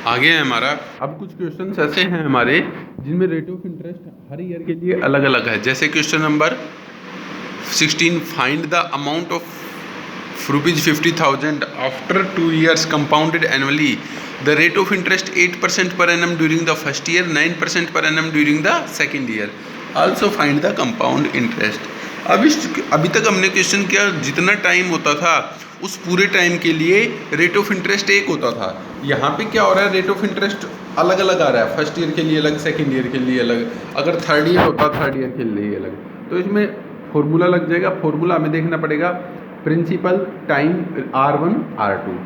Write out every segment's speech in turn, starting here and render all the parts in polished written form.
आगे है हमारा। अब कुछ क्वेश्चंस ऐसे हैं हमारे जिनमें rate of interest her year के लिए अलग अलग है। जैसे question number 16, find the amount of ₹50,000 after 2 years compounded annually. The rate of interest 8% per annum during the first year, 9% per annum during the second year. Also find the compound interest. अभी तक हमने question किया जितना time होता था उस पूरे time के लिए रेट ऑफ इंटरेस्ट एक होता था। यहाँ पे क्या हो रहा है, रेट ऑफ इंटरेस्ट अलग अलग आ रहा है। फर्स्ट ईयर के लिए अलग, सेकेंड ईयर के लिए अलग, अगर थर्ड ईयर होता थर्ड ईयर के लिए अलग। तो इसमें फॉर्मूला लग जाएगा। फॉर्मूला हमें देखना पड़ेगा प्रिंसिपल टाइम R1 R2।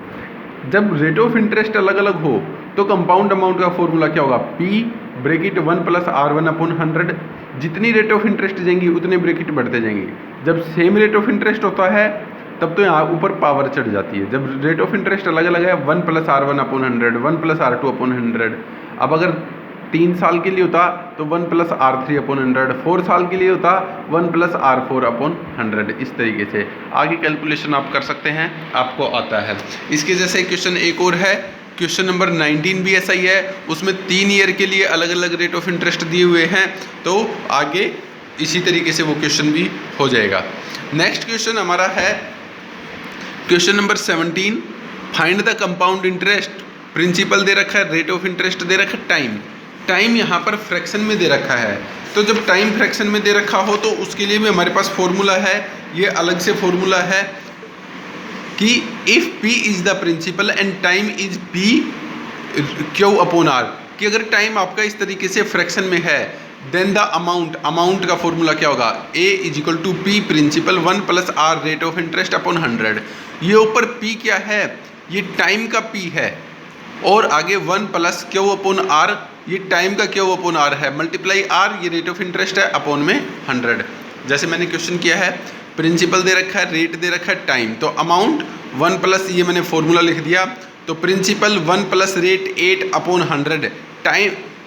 जब रेट ऑफ इंटरेस्ट अलग अलग हो तो कंपाउंड अमाउंट का फॉर्मूला क्या होगा, P ब्रैकेट 1 + R1/100। जितनी रेट ऑफ इंटरेस्ट जाएंगी उतने ब्रैकेट बढ़ते जाएंगे। जब सेम रेट ऑफ इंटरेस्ट होता है तब तो यहाँ ऊपर पावर चढ़ जाती है। जब रेट ऑफ इंटरेस्ट अलग अलग है 1 + R1/100, 1 + R2/100। अब अगर 3 साल के लिए होता तो 1 + R3/100, 4 साल के लिए होता 1 + R4/100। इस तरीके से आगे कैलकुलेशन आप कर सकते हैं, आपको आता है। इसके जैसे क्वेश्चन एक और है, क्वेश्चन नंबर 19 भी ऐसा ही है। उसमें 3 ईयर के लिए अलग अलग रेट ऑफ इंटरेस्ट दिए हुए हैं। तो आगे इसी तरीके से वो क्वेश्चन भी हो जाएगा। नेक्स्ट क्वेश्चन हमारा है question number 17, find the compound interest. Principal दे रखा है, रेट ऑफ इंटरेस्ट दे रखा है, टाइम यहाँ पर फ्रैक्शन में दे रखा है। तो जब टाइम फ्रैक्शन में दे रखा हो तो उसके लिए भी हमारे पास फॉर्मूला है। ये अलग से फॉर्मूला है कि if P is the principal and time is Q/R, कि अगर टाइम आपका इस तरीके से फ्रैक्शन में है देन द अमाउंट का फॉर्मूला क्या होगा, A = P principal 1 + R rate of interest upon 100। ये ऊपर P क्या है, ये टाइम का P है, और आगे 1 + Q/R, ये टाइम का Q/R है, मल्टीप्लाई R, ये रेट ऑफ इंटरेस्ट है, अपॉन में 100। जैसे मैंने क्वेश्चन किया है, प्रिंसिपल दे रखा है, रेट दे रखा है, टाइम। तो अमाउंट 1 + ये मैंने फॉर्मूला लिख दिया। तो प्रिंसिपल 1 + रेट 8/100।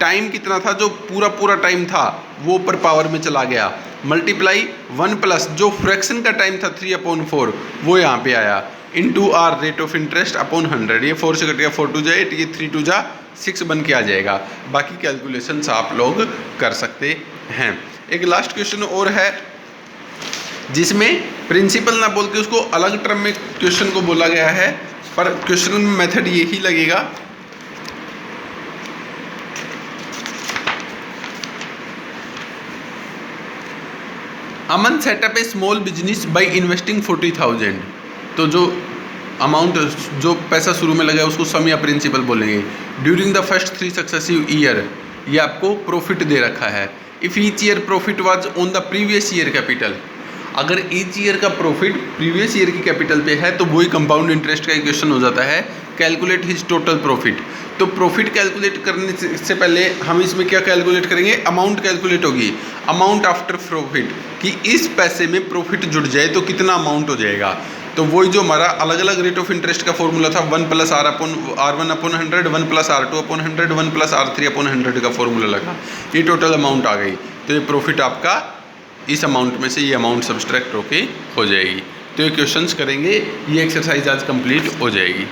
टाइम कितना था, जो पूरा टाइम था वो ऊपर पावर में चला गया, मल्टीप्लाई 1 + जो फ्रैक्शन का टाइम था 3/4 वो यहाँ पे आया, into R rate of interest upon 100। ये 4 से कट गया, 4 × 2 = 8, ये 3 × 2 = 6 बन के आ जाएगा। बाकी कैलकुलेशंस आप लोग कर सकते हैं। एक लास्ट क्वेश्चन और है जिसमें प्रिंसिपल ना बोल के उसको अलग टर्म में क्वेश्चन को बोला गया है, पर क्वेश्चन में मेथड यही लगेगा। Aman set up a small business by investing 40,000। तो जो अमाउंट, जो पैसा शुरू में लगा है उसको सम या प्रिंसिपल बोलेंगे। During the first 3 successive year, ये आपको प्रॉफिट दे रखा है। If each year profit was on the previous year capital, अगर ईच ईयर का प्रॉफिट प्रीवियस ईयर की कैपिटल पे है तो वही कंपाउंड इंटरेस्ट का क्वेश्चन हो जाता है। Calculate his total profit. तो प्रॉफिट कैलकुलेट करने से पहले हम इसमें क्या कैलकुलेट करेंगे, अमाउंट कैलकुलेट होगी, अमाउंट आफ्टर प्रॉफिट, कि इस पैसे में प्रॉफिट जुड़ जाए तो कितना अमाउंट हो जाएगा। तो वही जो हमारा अलग अलग रेट ऑफ इंटरेस्ट का फॉर्मूला था 1 + R1/100, 1 + R2/100, 1 + R3/100 का फॉर्मूला लगा, ये टोटल अमाउंट आ गई। तो ये प्रॉफिट आपका इस अमाउंट में से ये अमाउंट सब्सट्रैक्ट होके हो जाएगी। तो ये क्वेश्चंस करेंगे, ये एक्सरसाइज आज कंप्लीट हो जाएगी।